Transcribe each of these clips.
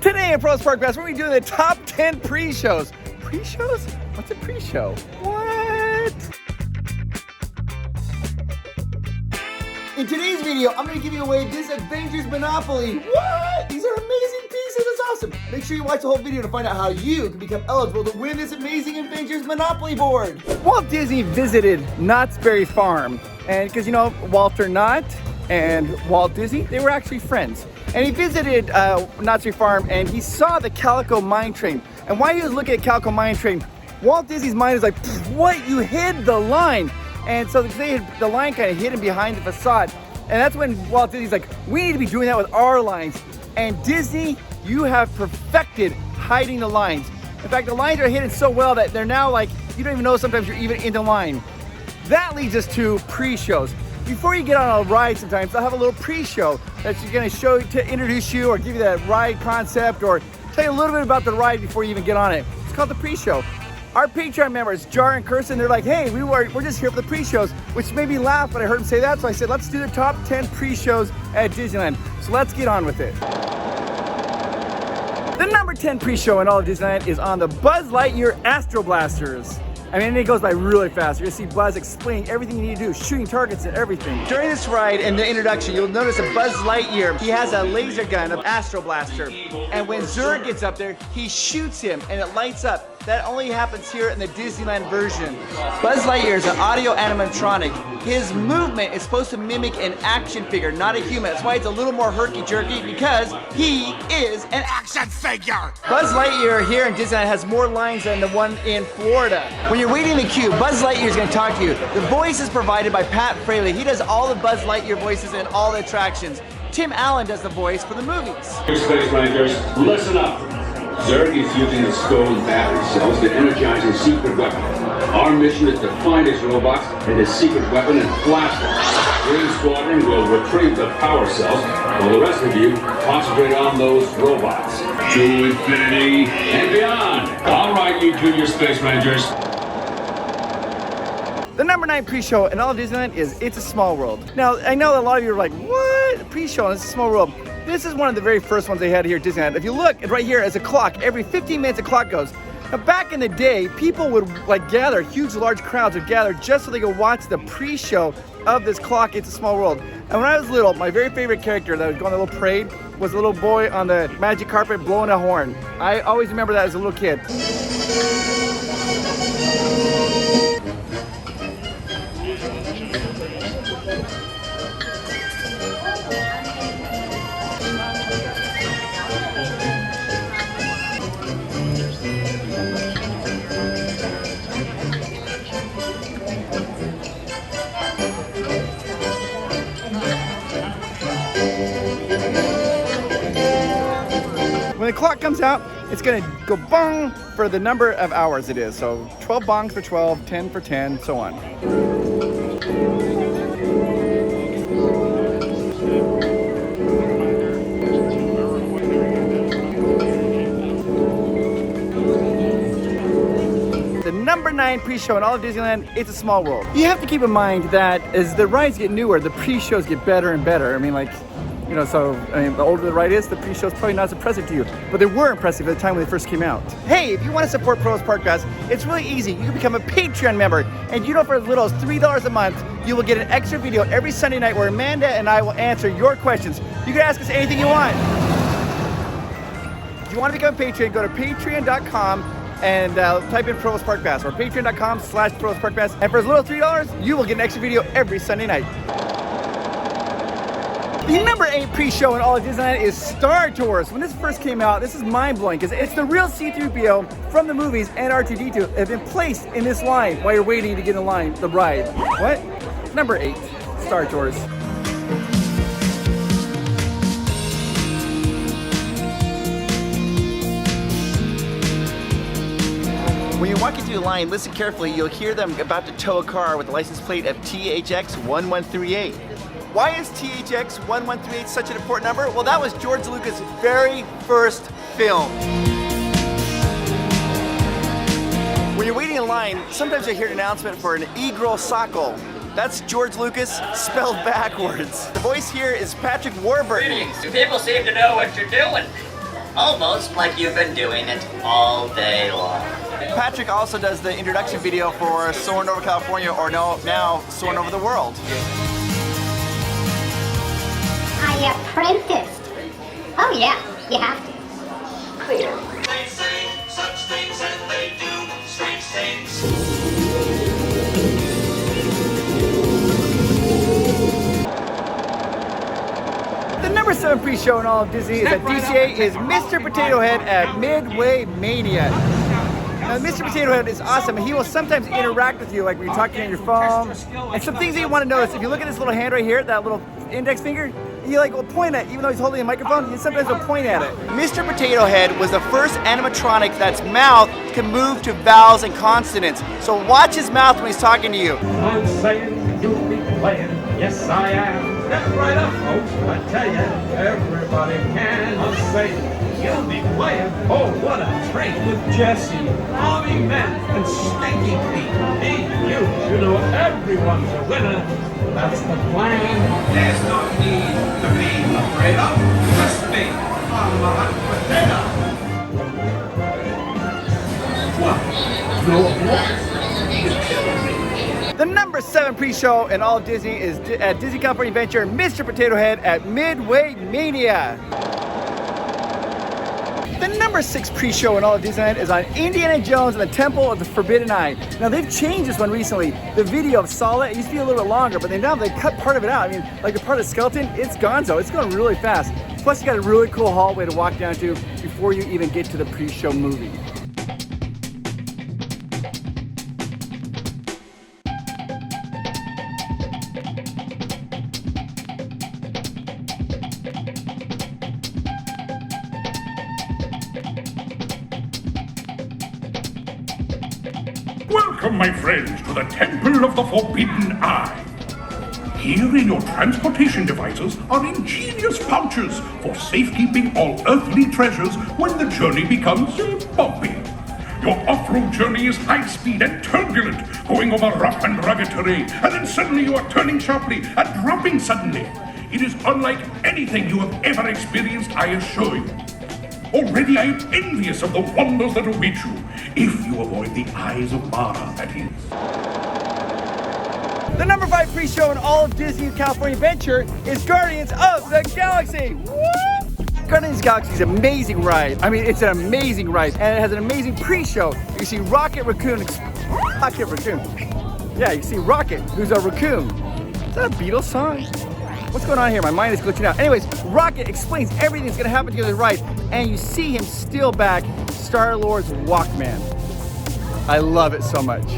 Today in Provost Park Pass, we're going to be doing the top 10 pre-shows. Pre-shows? What's a pre-show? What? In today's video, I'm going to give you away this Avengers Monopoly. What? These are amazing pieces. It's awesome. Make sure you watch the whole video to find out how you can become eligible to win this amazing Avengers Monopoly board. Walt Disney visited Knott's Berry Farm. And because, you know, Walter Knott and Walt Disney, they were actually friends. And he visited Knott's Berry Farm and he saw the Calico Mine Train. And while he was looking at Calico Mine Train, Walt Disney's mind is like, what? You hid the line. And so the line kind of hidden behind the facade. And that's when Walt Disney's like, we need to be doing that with our lines. And Disney, you have perfected hiding the lines. In fact, the lines are hidden so well that they're now like, you don't even know sometimes you're even in the line. That leads us to pre-shows. Before you get on a ride sometimes, they'll have a little pre-show that you're gonna show to introduce you or give you that ride concept or tell you a little bit about the ride before you even get on it. It's called the pre-show. Our Patreon members, Jar and Kirsten, they're like, hey, we're just here for the pre-shows, which made me laugh when I heard them say that. So I said, let's do the top 10 pre-shows at Disneyland. So let's get on with it. The number 10 pre-show in all of Disneyland is on the Buzz Lightyear Astro Blasters. I mean, it goes by really fast. You're gonna see Buzz explaining everything you need to do, shooting targets and everything. During this ride, in the introduction, you'll notice a Buzz Lightyear. He has a laser gun, an Astro Blaster. And when Zurg gets up there, he shoots him and it lights up. That only happens here in the Disneyland version. Buzz Lightyear is an audio animatronic. His movement is supposed to mimic an action figure, not a human. That's why it's a little more herky-jerky, because he is an action figure. Buzz Lightyear here in Disneyland has more lines than the one in Florida. When you're waiting in the queue, Buzz Lightyear is going to talk to you. The voice is provided by Pat Fraley. He does all the Buzz Lightyear voices in all the attractions. Tim Allen does the voice for the movies. Space Rangers, listen up. Zurg is using the stolen battery cells to energize his secret weapon. Our mission is to find his robots and his secret weapon and blast them. Green Squadron will retrieve the power cells, while the rest of you concentrate on those robots. To infinity and beyond. All right, you Junior Space Rangers. The number 9 pre-show in all of Disneyland is It's a Small World. Now, I know that a lot of you are like, what? Pre-show, It's a Small World. This is one of the very first ones they had here at Disneyland. If you look right here, as a clock, every 15 minutes a clock goes. Now back in the day, people would like gather, huge large crowds would gather just so they could watch the pre-show of this clock, It's a Small World. And when I was little, my very favorite character that would go on the little parade was a little boy on the magic carpet blowing a horn. I always remember that as a little kid. When the clock comes out, it's gonna go bong for the number of hours it is. So 12 bongs for 12, 10 for 10, so on. The number 9 pre-show in all of Disneyland, It's a Small World. You have to keep in mind that as the rides get newer, the pre-shows get better and better. I mean, like, you know, so, I mean, the older the ride is, the pre-show's probably not as impressive to you, but they were impressive at the time when they first came out. Hey, if you want to support Provost Park Pass, it's really easy. You can become a Patreon member, and you know, for as little as $3 a month, you will get an extra video every Sunday night where Amanda and I will answer your questions. You can ask us anything you want. If you want to become a Patreon, go to patreon.com and type in Provost Park Pass, or patreon.com/Provost Park Pass, and for as little as $3, you will get an extra video every Sunday night. The number 8 pre-show in all of Disneyland is Star Tours. When this first came out, this is mind-blowing because it's the real C-3PO from the movies and R2-D2 have been placed in this line while you're waiting to get in line, the ride. What? Number 8, Star Tours. When you're walking through the line, listen carefully. You'll hear them about to tow a car with the license plate of THX1138. Why is THX1138 such an important number? Well, that was George Lucas' very first film. When you're waiting in line, sometimes you hear an announcement for an Egro Sacco. That's George Lucas spelled backwards. The voice here is Patrick Warburton. People seem to know what you're doing. Almost like you've been doing it all day long. Patrick also does the introduction video for Soaring Over California, or no, now Soaring Over the World. I apprenticed. Oh yeah, you have to. Clear. They say such things and they do strange things. The number 7 pre-show in all of Disney is at DCA is Mr. Potato Head at Midway Mania. Now, Mr. Potato Head is awesome, and he will sometimes interact with you, like when you're talking on your phone. And some things that you want to notice, if you look at this little hand right here, that little index finger, he will point at it, even though he's holding a microphone, he sometimes will point at it. Mr. Potato Head was the first animatronic that's mouth can move to vowels and consonants. So watch his mouth when he's talking to you. I'm saying you'll be playing, yes I am. Step right up, folks, I tell you, everybody can. I'm saying you'll be playing, oh what a treat, with Jesse, Bobby Man, and Stinky Pete. Hey, you know everyone's a winner. That's the plan. There's no need to be afraid of. Trust me, I'm a hot potato. What? No applause? You're killing me. The number 7 pre-show in all of Disney is at Disney California Adventure, Mr. Potato Head at Midway Mania. The number 6 pre-show in all of Disneyland is on Indiana Jones and the Temple of the Forbidden Eye. Now they've changed this one recently. The video of Sala, it used to be a little bit longer, but now they cut part of it out. I mean, like the part of the skeleton, it's gonzo. It's going really fast. Plus you got a really cool hallway to walk down to before you even get to the pre-show movie. Welcome, my friends, to the Temple of the Forbidden Eye. Here in your transportation devices are ingenious pouches for safekeeping all earthly treasures when the journey becomes bumpy. Your off-road journey is high-speed and turbulent, going over rough and rugged terrain, and then suddenly you are turning sharply and dropping suddenly. It is unlike anything you have ever experienced, I assure you. Already I am envious of the wonders that await you, if you avoid the eyes of Mara, that is. The number 5 pre-show in all of Disney California Adventure is Guardians of the Galaxy. Woo! Guardians of the Galaxy is an amazing ride. I mean, it's an amazing ride, and it has an amazing pre-show. You see Rocket Raccoon. Yeah, you see Rocket, who's a raccoon. Is that a Beatles song? What's going on here? My mind is glitching out. Anyways, Rocket explains everything that's going to happen to the ride, and you see him steal back Star-Lord's Walkman. I love it so much.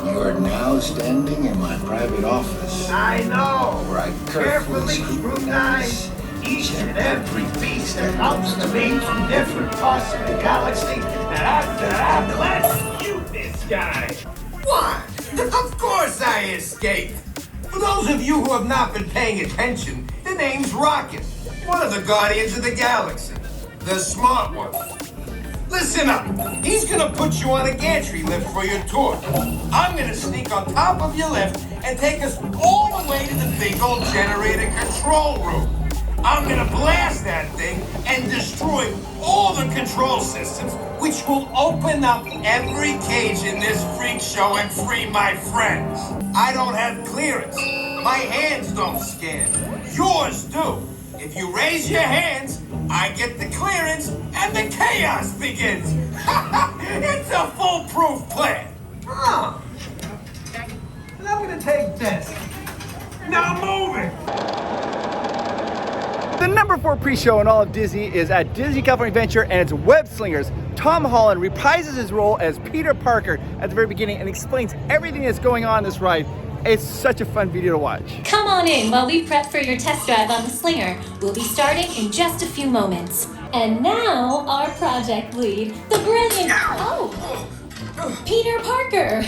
You are now standing in my private office. I know. Where I Carefully scrutinize each and every piece that comes to me from different parts of the galaxy. And after that, let's shoot this guy. What? Of course I escaped. For those of you who have not been paying attention, the name's Rocket, one of the Guardians of the Galaxy, the smart one. Listen up. He's gonna put you on a gantry lift for your tour. I'm gonna sneak on top of your lift and take us all the way to the big old generator control room. I'm gonna blast that thing and destroy all the control systems, which will open up every cage in this freak show and free my friends. I don't have clearance. My hands don't scan. Yours do. If you raise your hands, I get the clearance and the chaos begins. It's a foolproof plan. Huh. And I'm gonna take this. Now move it. The number 4 pre-show in all of Disney is at Disney California Adventure, and it's Webslingers. Tom Holland reprises his role as Peter Parker at the very beginning and explains everything that's going on in this ride. It's such a fun video to watch. Come on in while we prep for your test drive on the Slinger. We'll be starting in just a few moments. And now, our project lead, the brilliant... Oh! Peter Parker!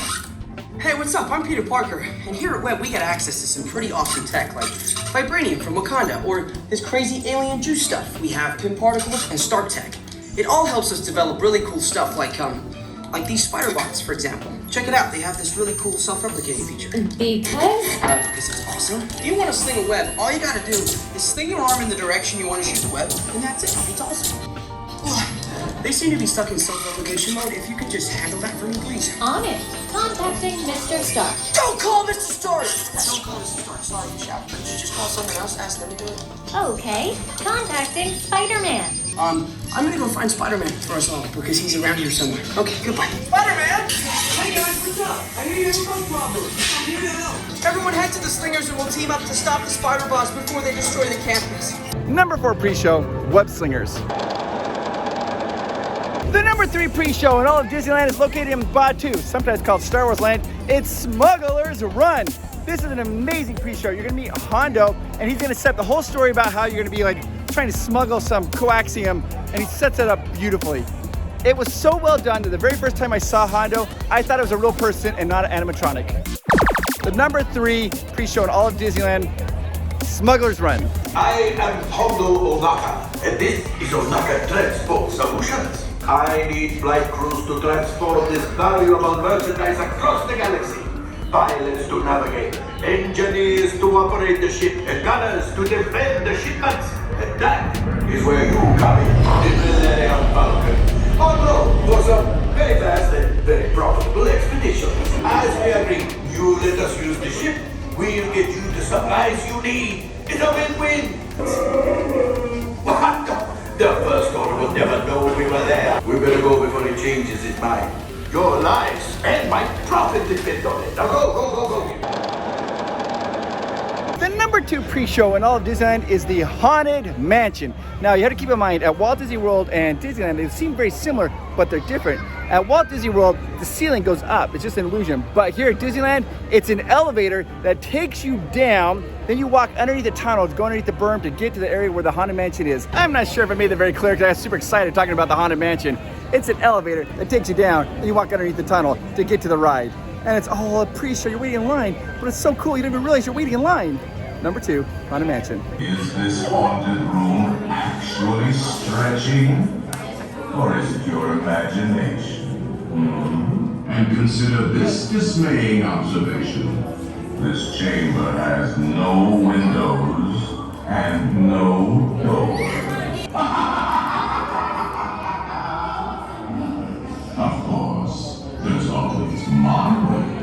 Hey, what's up? I'm Peter Parker, and here at Web we get access to some pretty awesome tech, like Vibranium from Wakanda, or this crazy alien juice stuff. We have PIM particles and Stark Tech. It all helps us develop really cool stuff like, Like these spider bots, for example. Check it out, they have this really cool self-replicating feature. Because? Because it's awesome. If you want to sling a web, all you gotta do is sling your arm in the direction you want to shoot the web, and that's it. It's awesome. They seem to be stuck in self-replication mode. If you could just handle that for me, please. On it. Contacting Mr. Stark. Don't call Mr. Stark! Don't call Mr. Stark. Sorry, you shout. Could you just call someone else? Ask them to do it. Okay. Contacting Spider-Man. I'm gonna go find Spider-Man for us all because he's around here somewhere. Okay, goodbye. Spider-Man! Hey guys, what's up? I hear you have a phone problem. I'm here to help. Everyone head to the Slingers and we'll team up to stop the spider bots before they destroy the campus. Number 4 pre-show, Webslingers. The number 3 pre-show in all of Disneyland is located in Batu, sometimes called Star Wars Land. It's Smugglers Run. This is an amazing pre-show. You're gonna meet Hondo, and he's gonna set the whole story about how you're gonna be like trying to smuggle some coaxium, and he sets it up beautifully. It was so well done that the very first time I saw Hondo, I thought it was a real person and not an animatronic. The number 3 pre-show in all of Disneyland, Smugglers Run. I am Hondo Onaka, and this is Onaka Transport Solutions. I need flight crews to transport this valuable merchandise across the galaxy. Pilots to navigate, engineers to operate the ship, and gunners to defend the shipments. And that is where you come in, the Millennium Falcon. On road for some very fast and very profitable expeditions. As we agreed, you let us use the ship, we'll get you the supplies you need. It's a win-win. What? The first order will never know we were there. We better go before he changes his mind. Your lives and my profit depend on it. Now go. The number 2 pre-show in all of Disneyland is the Haunted Mansion. Now you have to keep in mind, at Walt Disney World and Disneyland, they seem very similar, but they're different. At Walt Disney World, the ceiling goes up, it's just an illusion. But here at Disneyland, it's an elevator that takes you down, then you walk underneath the tunnels, go underneath the berm to get to the area where the Haunted Mansion is. I'm not sure if I made that very clear because I was super excited talking about the Haunted Mansion. It's an elevator that takes you down, and you walk underneath the tunnel to get to the ride. And it's all a pre-show, you're waiting in line, but it's so cool you don't even realize you're waiting in line. Number 2, Haunted Mansion. Is this haunted room actually stretching? Or is it your imagination? And consider this dismaying observation. This chamber has no windows and no doors. Of course, there's always my way.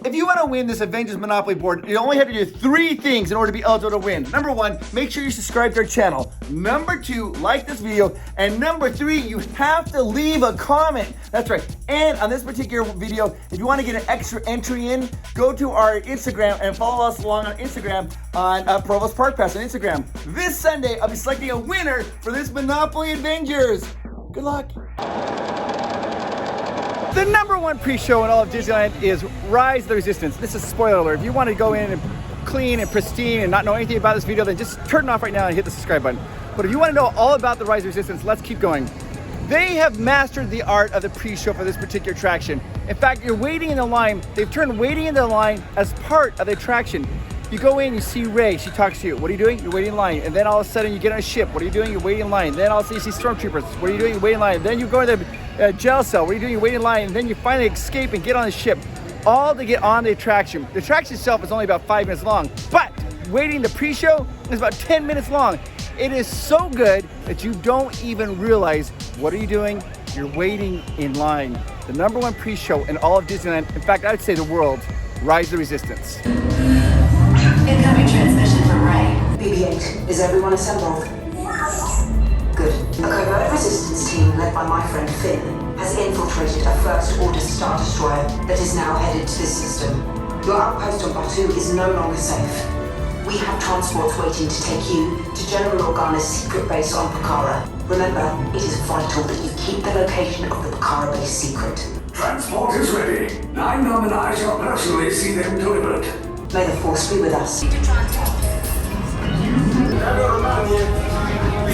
If you want to win this Avengers Monopoly board, you only have to do 3 things in order to be eligible to win. Number 1, make sure you subscribe to our channel. Number 2, like this video. And number 3, you have to leave a comment. That's right. And on this particular video, if you want to get an extra entry in, go to our Instagram and follow us along on Instagram on Provost Park Pass on Instagram. This Sunday, I'll be selecting a winner for this Monopoly Avengers. Good luck. The number 1 pre-show in all of Disneyland is Rise of the Resistance. This is a spoiler alert. If you want to go in and clean and pristine and not know anything about this video, then just turn it off right now and hit the subscribe button. But if you want to know all about the Rise of Resistance, let's keep going. They have mastered the art of the pre-show for this particular attraction. In fact, you're waiting in the line. They've turned waiting in the line as part of the attraction. You go in, you see Rey, she talks to you. What are you doing? You're waiting in line. And then all of a sudden you get on a ship. What are you doing? You're waiting in line. Then all of a sudden you see stormtroopers. What are you doing? You're waiting in line. Then you go to the jail cell. What are you doing? You're waiting in line. And then you finally escape and get on the ship. All to get on the attraction. The attraction itself is only about 5 minutes long, but waiting the pre-show is about 10 minutes long. It is so good that you don't even realize what are you doing? You're waiting in line. The number 1 pre-show in all of Disneyland, in fact, I'd say the world, Rise of the Resistance. Incoming transmission from Rey. BB-8, is everyone assembled? Good. A covert resistance team led by my friend Finn has infiltrated a First Order Star Destroyer that is now headed to this system. Your outpost on Batu is no longer safe. We have transports waiting to take you to General Organa's secret base on Pucara. Remember, it is vital that you keep the location of the Bakara base secret. Transport is ready. 9 Nom and I shall personally see them delivered. May the Force be with us.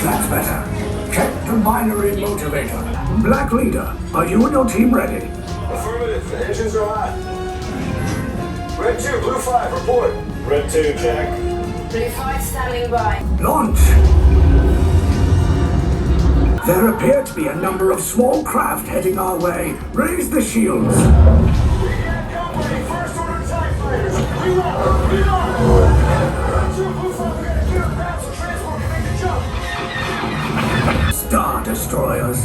That's better. Check the binary motivator. Black Leader, are you and your team ready? Affirmative. The engines are hot. Red 2, Blue 5, report. Red 2, check. Blue 5 standing by. Launch! There appear to be a number of small craft heading our way. Raise the shields. First order TIE fighters. Reload! Reload! Red 2, Blue 5, we gotta get up fast so transport can make the jump. Star Destroyers.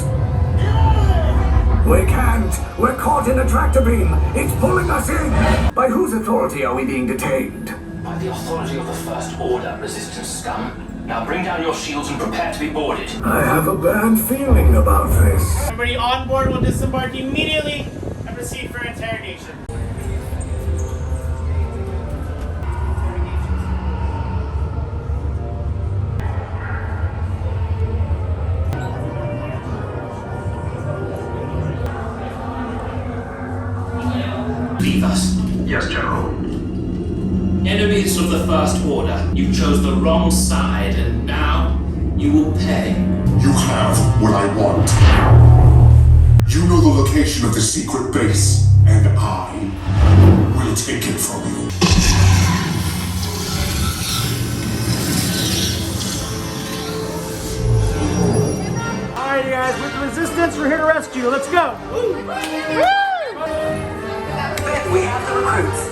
We can't. We're caught in a tractor beam. It's pulling us in. By whose authority are we being detained? By the authority of the First Order, Resistance scum. Now bring down your shields and prepare to be boarded. I have a bad feeling about this. Everybody on board will disembark immediately and proceed for interrogation. Leave us. Yes, General. Enemies of the First Order, you chose the wrong side, and now you will pay. You have what I want. You know the location of the secret base, and I will take it from you. Alright, guys, with the Resistance, we're here to rescue. Let's go! We have the recruits.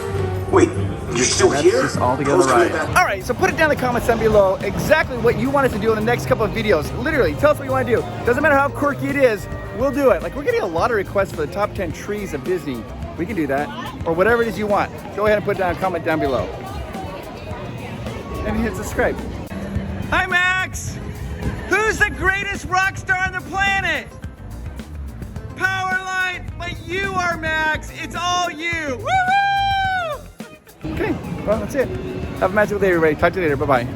Wait, you're still here? All together right. All right, so put it down in the comments down below exactly what you want us to do in the next couple of videos. Literally, tell us what you want to do. Doesn't matter how quirky it is, we'll do it. Like, we're getting a lot of requests for the top 10 trees of Disney. We can do that. Or whatever it is you want. Go ahead and put down a comment down below. And hit subscribe. Hi, Max! Who's the greatest rock star on the planet? Powerline, but you are, Max. It's all you. Woo-hoo! Okay, well, that's it. Have a magical day, everybody. Talk to you later. Bye-bye.